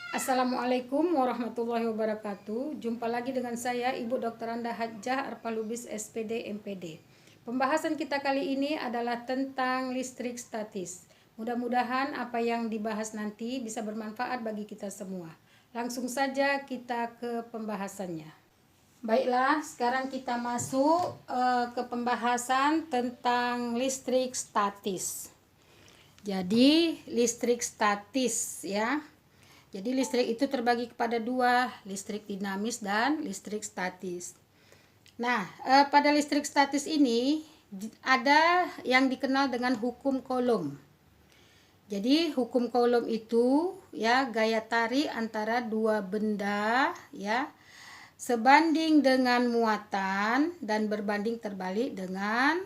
Assalamualaikum warahmatullahi wabarakatuh. Jumpa lagi dengan saya Ibu Dr. Anda Hajjah Arpalubis SPD MPD. Pembahasan kita kali ini adalah tentang listrik statis. Mudah-mudahan apa yang dibahas nanti bisa bermanfaat bagi kita semua. Langsung saja kita ke pembahasannya. Baiklah, sekarang kita masuk ke pembahasan tentang listrik statis. Jadi listrik statis ya. Jadi listrik itu terbagi kepada dua, listrik dinamis dan listrik statis. Nah, pada listrik statis ini ada yang dikenal dengan hukum Coulomb. Jadi hukum Coulomb itu ya gaya tarik antara dua benda ya sebanding dengan muatan dan berbanding terbalik dengan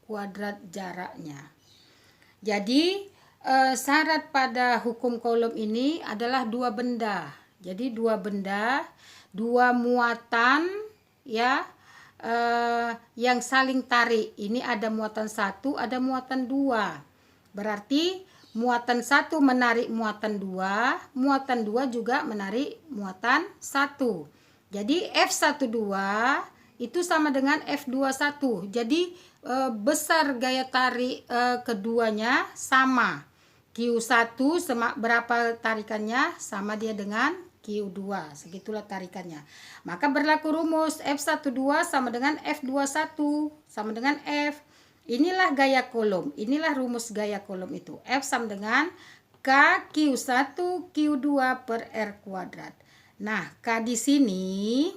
kuadrat jaraknya. Jadi syarat pada hukum Coulomb ini adalah dua benda. Jadi dua benda, dua muatan ya yang saling tarik. Ini ada muatan satu, ada muatan dua. Berarti muatan satu menarik muatan dua juga menarik muatan satu. Jadi F12 itu sama dengan F21. Jadi besar gaya tarik keduanya sama. Q1 berapa tarikannya sama dia dengan Q2, segitulah tarikannya. Maka berlaku rumus F12 sama dengan F21 sama dengan F. Inilah gaya Coulomb, inilah rumus gaya Coulomb itu. F sama dengan K Q1 Q2 per R kuadrat. Nah, K di sini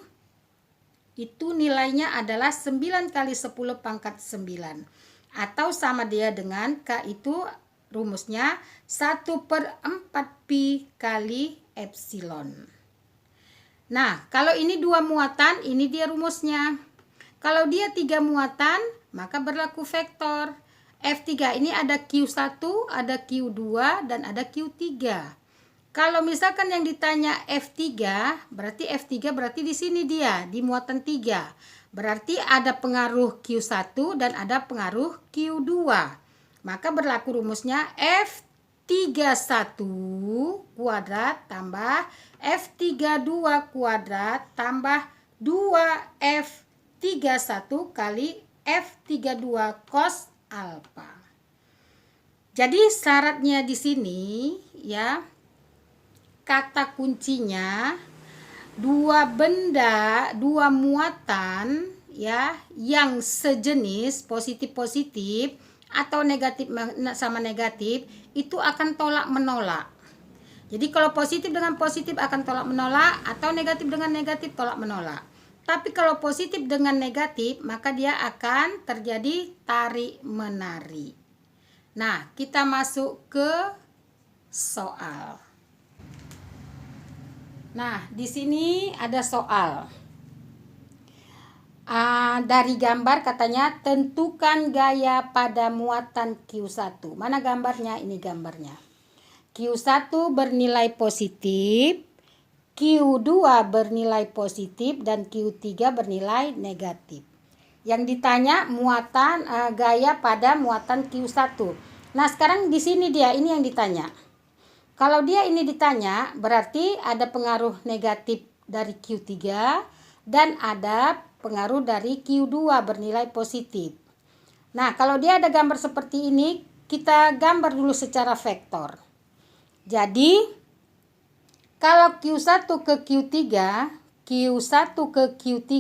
itu nilainya adalah 9 kali 10 pangkat 9. Atau sama dia dengan K itu rumusnya 1/4 pi kali epsilon. Nah, kalau ini dua muatan, ini dia rumusnya. Kalau dia tiga muatan, maka berlaku vektor. F3 ini ada Q1, ada Q2, dan ada Q3. Kalau misalkan yang ditanya F3, berarti di sini dia, di muatan 3. Berarti ada pengaruh Q1 dan ada pengaruh Q2. Maka berlaku rumusnya F31 kuadrat tambah F32 kuadrat tambah 2F31 kali F32 cos alfa. Jadi syaratnya di sini ya, kata kuncinya dua benda, dua muatan ya yang sejenis positif-positif atau negatif sama negatif itu akan tolak menolak. Jadi kalau positif dengan positif akan tolak menolak atau negatif dengan negatif tolak menolak. Tapi kalau positif dengan negatif maka dia akan terjadi tarik menarik. Nah, kita masuk ke soal. Nah, di sini ada soal. Dari gambar katanya tentukan gaya pada muatan Q1. Mana gambarnya? Ini gambarnya. Q1 bernilai positif, Q2 bernilai positif, dan Q3 bernilai negatif. Yang ditanya muatan gaya pada muatan Q1. Nah, sekarang di sini dia, ini yang ditanya. Kalau dia ini ditanya, berarti ada pengaruh negatif dari Q3 dan ada pengaruh dari Q2 bernilai positif. Nah, kalau dia ada gambar seperti ini, kita gambar dulu secara vektor. Jadi, kalau Q1 ke Q3, Q1 ke Q3,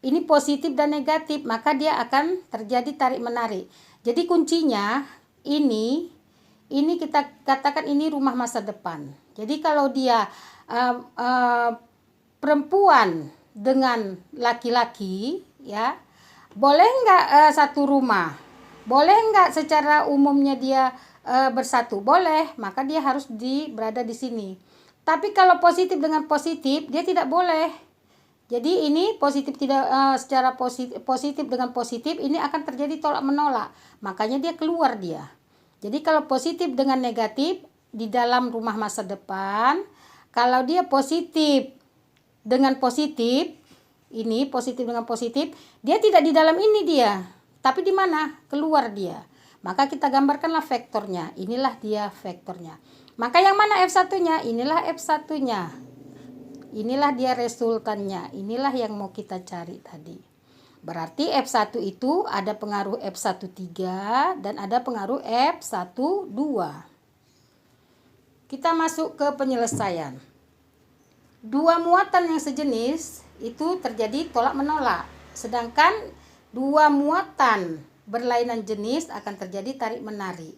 ini positif dan negatif, maka dia akan terjadi tarik menarik. Jadi kuncinya ini kita katakan ini rumah masa depan. Jadi kalau dia perempuan dengan laki-laki ya, boleh nggak satu rumah? Boleh nggak secara umumnya dia bersatu? Boleh, maka dia harus berada di sini. Tapi kalau positif dengan positif dia tidak boleh. Jadi ini positif tidak secara positif dengan positif ini akan terjadi tolak menolak. Makanya dia keluar dia. Jadi kalau positif dengan negatif di dalam rumah masa depan, kalau dia positif dengan positif, ini positif dengan positif, dia tidak di dalam ini dia, tapi di mana? Keluar dia. Maka kita gambarkanlah vektornya. Inilah dia vektornya. Maka yang mana F1-nya? Inilah F1-nya. Inilah dia resultannya. Inilah yang mau kita cari tadi. Berarti F1 itu ada pengaruh F13 dan ada pengaruh F12. Kita masuk ke penyelesaian. Dua muatan yang sejenis itu terjadi tolak menolak. Sedangkan dua muatan berlainan jenis akan terjadi tarik menarik.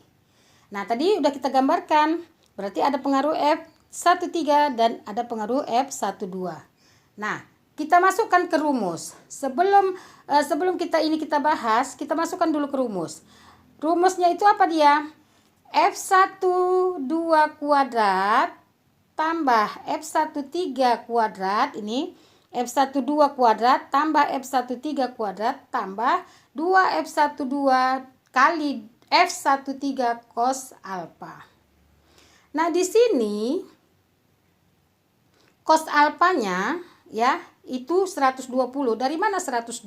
Nah, tadi udah kita gambarkan. Berarti ada pengaruh F13 dan ada pengaruh F12. Nah, kita masukkan ke rumus. Sebelum kita bahas, kita masukkan dulu ke rumus. Rumusnya itu apa dia? F12 kuadrat tambah F13 kuadrat, ini F12 kuadrat tambah F13 kuadrat tambah 2F12 kali F13 cos alfa. Nah, di sini cos alfanya ya itu 120. Dari mana 120?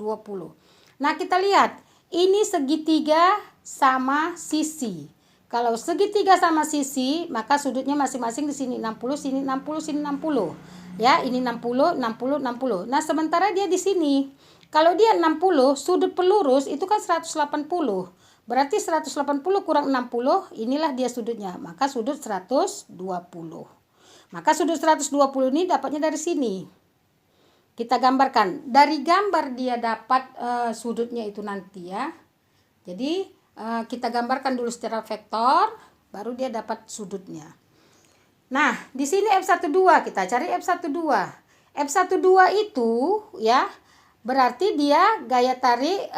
Nah, kita lihat ini segitiga sama sisi. Kalau segitiga sama sisi, maka sudutnya masing-masing di sini 60, sini 60, sini 60. Ya, ini 60, 60, 60. Nah, sementara dia di sini. Kalau dia 60, sudut pelurus itu kan 180. Berarti 180 kurang 60, inilah dia sudutnya. Maka sudut 120. Maka sudut 120 ini dapatnya dari sini. Kita gambarkan. Dari gambar dia dapat sudutnya itu nanti ya. Jadi kita gambarkan dulu secara vektor, baru dia dapat sudutnya. Nah, di sini F12, kita cari F12. F12 itu ya berarti dia gaya tarik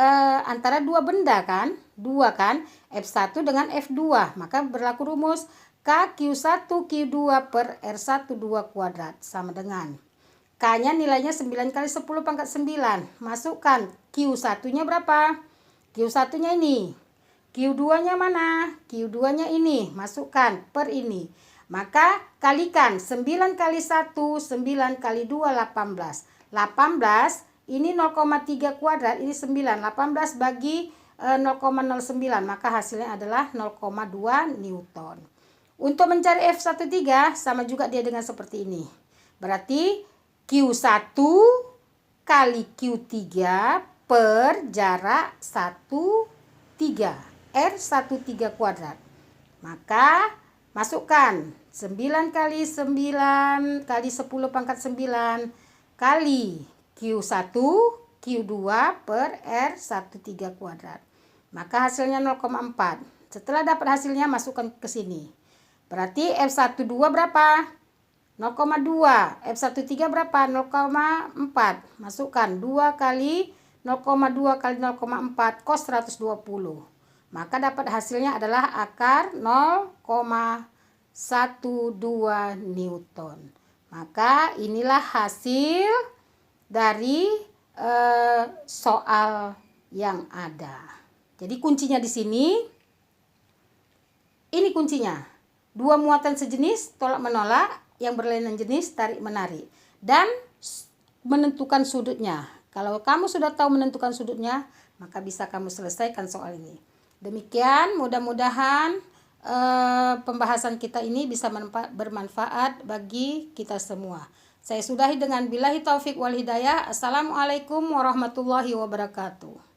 antara dua benda kan? Dua kan? F1 dengan F2. Maka berlaku rumus KQ1 Q2 per R1 2 kuadrat sama dengan K-nya nilainya 9 kali 10 pangkat 9. Masukkan Q1-nya berapa? Q1-nya ini. Q2-nya mana? Q2-nya ini. Masukkan per ini. Maka kalikan 9 kali 1, 9 kali 2, 18. 18, ini 0,3 kuadrat, ini 9. 18 bagi 0,09, maka hasilnya adalah 0,2 Newton. Untuk mencari F13, sama juga dia dengan seperti ini. Berarti Q1 kali Q3 per jarak 1,3. R13 kuadrat. Maka masukkan 9 kali 9 kali 10 pangkat 9 kali Q1 Q2 per R13 kuadrat. Maka hasilnya 0,4. Setelah dapat hasilnya masukkan ke sini. Berarti F12 berapa? 0,2. F13 berapa? 0,4. Masukkan 2 kali 0,2 kali 0,4 cos 120. Maka dapat hasilnya adalah akar 0,12 Newton. Maka inilah hasil dari soal yang ada. Jadi kuncinya di sini. Ini kuncinya. Dua muatan sejenis tolak menolak, yang berlainan jenis tarik menarik. Dan menentukan sudutnya. Kalau kamu sudah tahu menentukan sudutnya, maka bisa kamu selesaikan soal ini. Demikian, mudah-mudahan pembahasan kita ini bisa bermanfaat bagi kita semua. Saya sudahi dengan billahi taufik wal hidayah. Assalamualaikum warahmatullahi wabarakatuh.